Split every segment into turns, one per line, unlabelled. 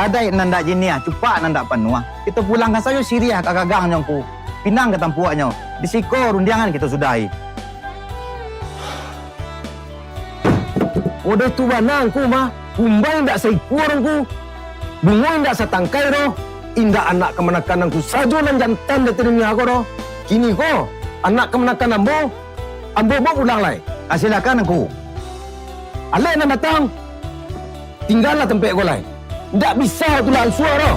Baradai nanda jinia, cupak nanda panua. Kita pulangkan saja Syria ke gagangnya ku. Pinang ke tampuaknya. Di siko rundiangan kita sudahi.
Udah tu banang ku mah. Kumbay ndak say kurang ku. Bungoy ndak sa tangkay ro. Inda anak kemenakan ku sajo nan jantan de dunia aku ro. Kini ko anak kemenakan ambo. Ambo mau ulang lay.
Silakan aku.
Alay na datang. Tinggallah tempat ko lay. Ndak bisa tu lah suara.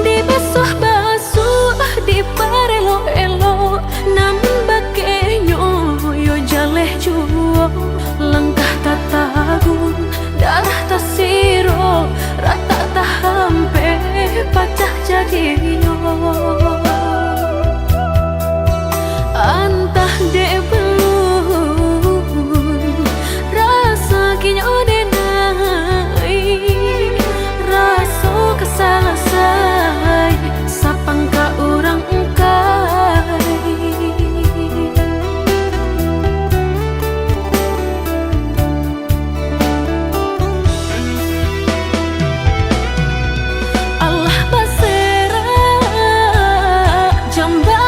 Dibasuh-basuh, diparelo-elo, namun bakenyo yo jaleh juo. Langkah tatagun, darah tasiro, rata tahampe, pacah jadiyo. Antah de belum rasa kinyo denai, rasa kesalasai sapang ka urang engkai. Allah basera jamba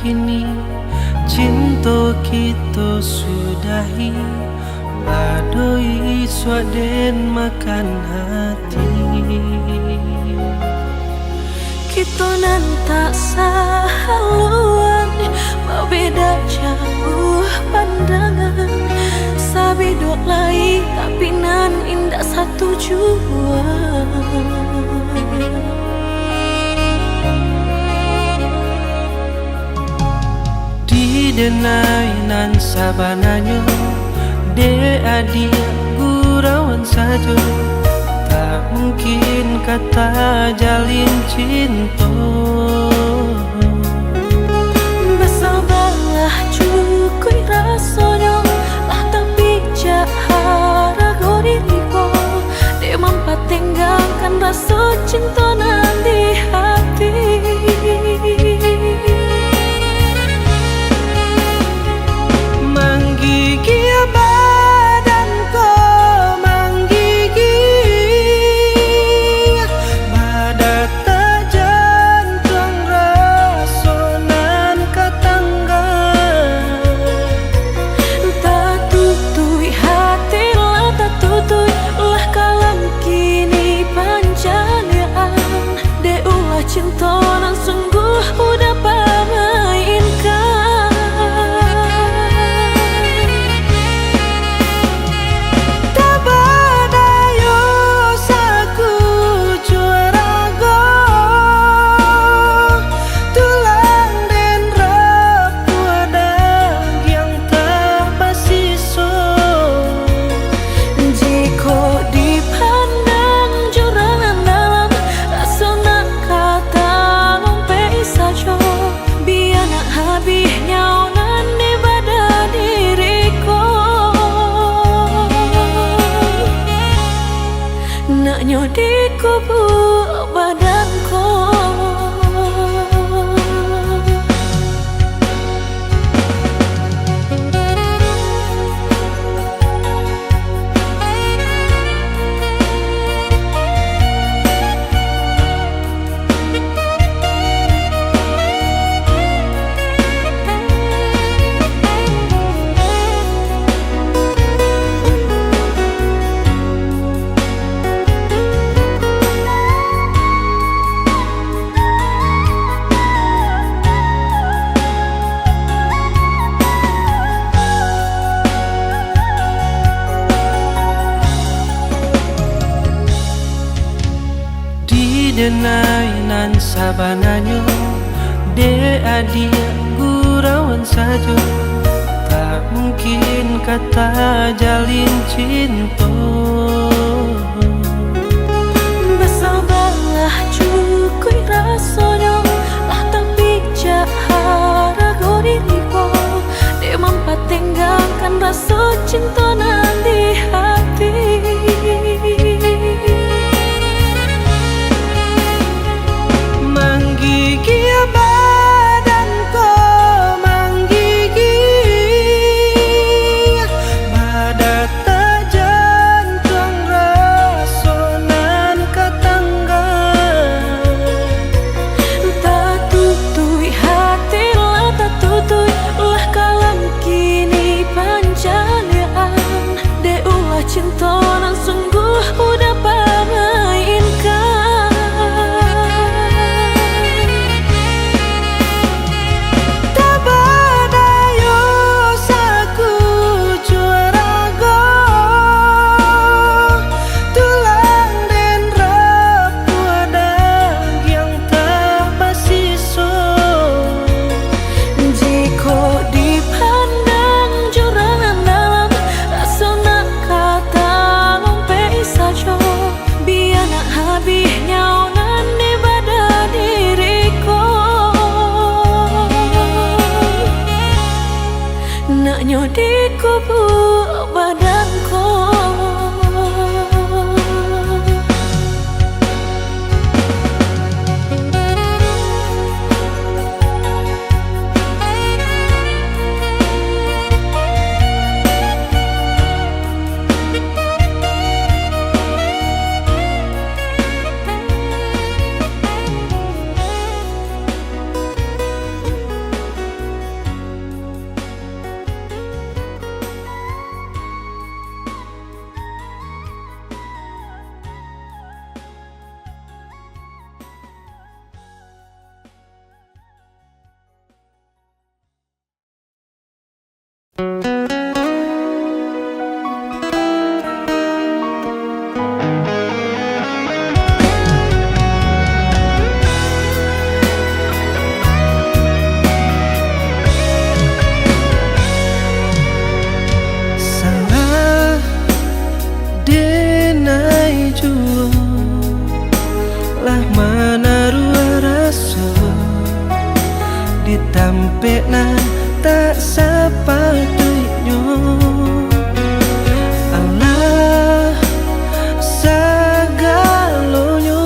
kini cinta kita sudahi, badoi swaden makan hati.
Kita nan tak sahaluan, berbeda jauh pandangan. Sabi dok lain tapi nan indah satu jua.
Di denai nan sabananya, de adik gurauan saja. Tak mungkin kata jalin cinta.
Bersabarlah cukui rasanya, lah tapi jahara diriku. Dia mampat tinggalkan rasa cinta nan di hati.
Menggigil badanku, menggigil badan tak jantung rasonan ketangga.
Tak tutui hati lah, tak tutui lah kalam kini panjalian. De ulah cinta nan sungguh udah pamainkan. Naknya di kubur badanku.
Denai nan sabananya, de adik gurauan saja. Tak mungkin kata jalin cinta.
Bersabarlah cukui rasanya, lah tapi jahara diriku. Dia mampat tinggalkan rasa cinta nan di hati.
Menggigil badanku, menggigil badan tak jantung rasonan ketangga.
Tak tutui hati lah, tak tutui lah kalam kini panjalian. De ulah cinta nan sungguh udah pamainkan. Naknya di kubur badanku.
lah menaruh rasa ditampek na tak sepatutnya. Allah sagalonyo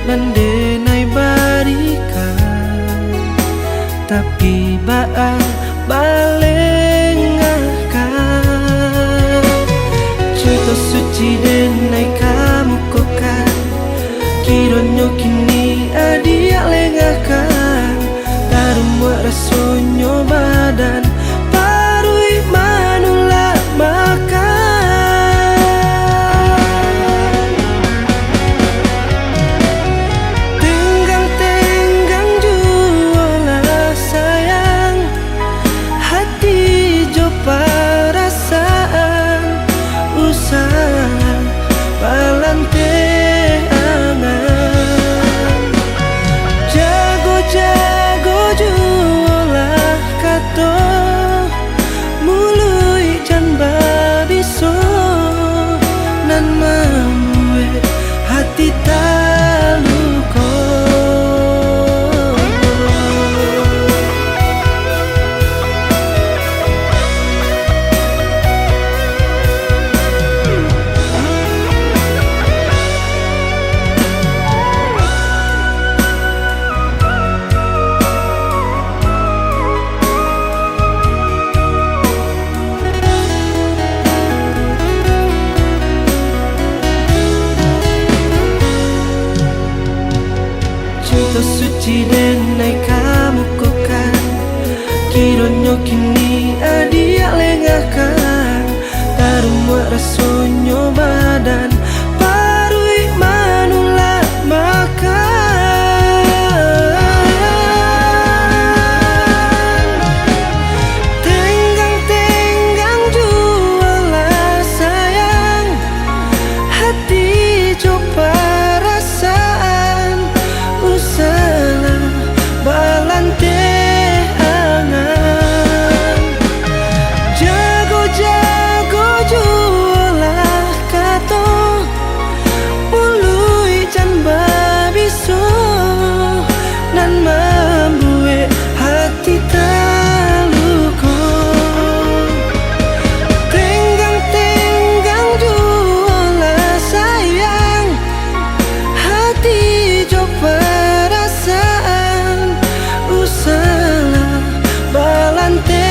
landenai barikan, tapi baal balengahkan. Cinta suci denai kamu kokan, kiranya kini adia lengahkan. Taruh rasonyo badan parui manula makan. Tenggang-tenggang jualah sayang, hati jo perasaan usaha balante angan. Jago-jago jualah kato mului jan babiso nan mamue hati taluko. Cinta suci denai kamu kokan, kiranya kini adia lengahkan. Taruh rasonyo badan parui manula makan. Tenggang-tenggang jualah sayang, hati jo perasaan usaha balante angan. Jago-jago jualah kato ului jan babiso nan mambue hati taluko. Tenggang-tenggang jualah sayang, hati jo perasaan usaha balante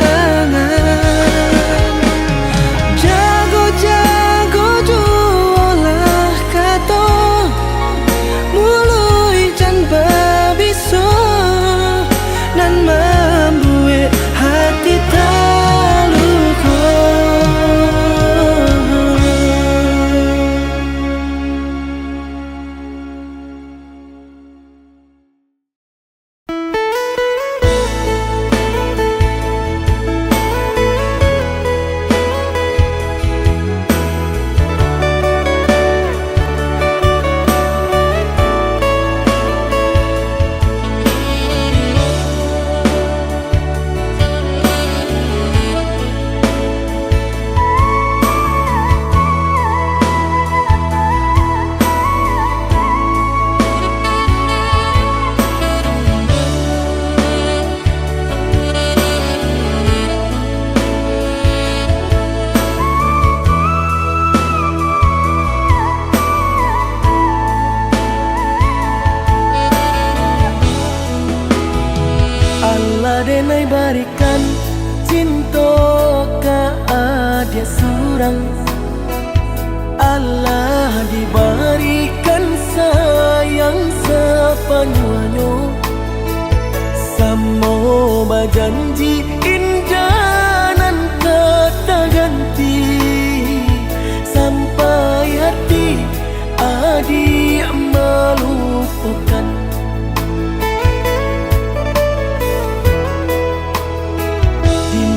angan. Jago-jago jualah kato mului jan babiso nan mambue hati taluko. Allah denai barikan cinta ka adia surang. Allah diberikan sayang sepanjangnya, samo bajanji indah nan kata ganti, sampai hati adik melupakan.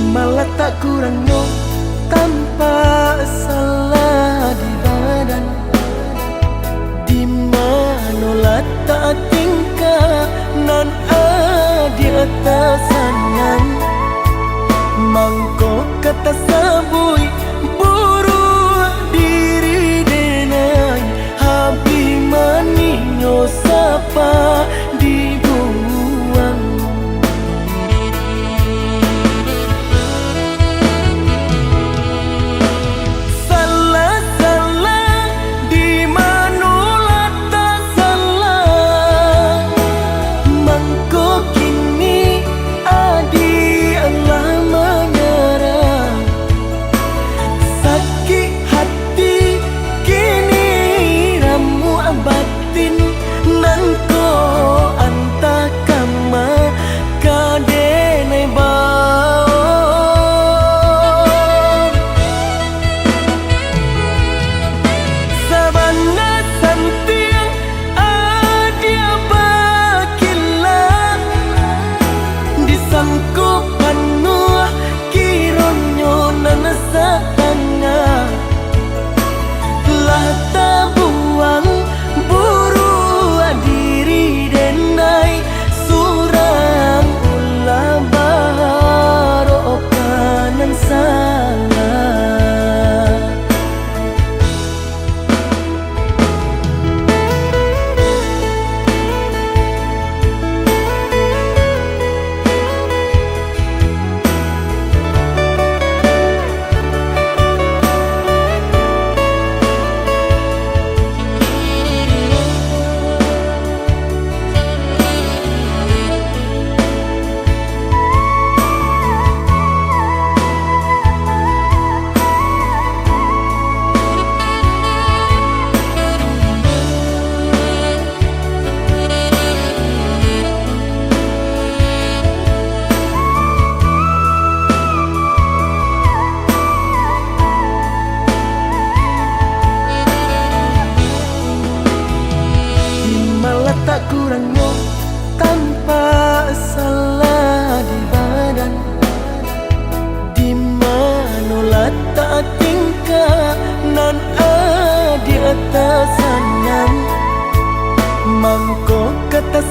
Malah tak kurangnya tanpa salah di badan, di mana letak tingkah nan di atas sanang. Mangko kata sabui buru diri denai habis dosa pa dibuang. Salah-salah di manulah tak salah, mangko kini adi Allah menyerah. Sakit hati kini ramu batin nan ko anta kama kadenai bau. Sabana santiang adia bakilah disangko penuh kironyo nanasa tangga. Lah tabuang buru diri denai surang ulah baro kanan salah. Malah tak kurangnya tanpa salah di badan, di mana tak tingkah nan di atas sanang, mangko kata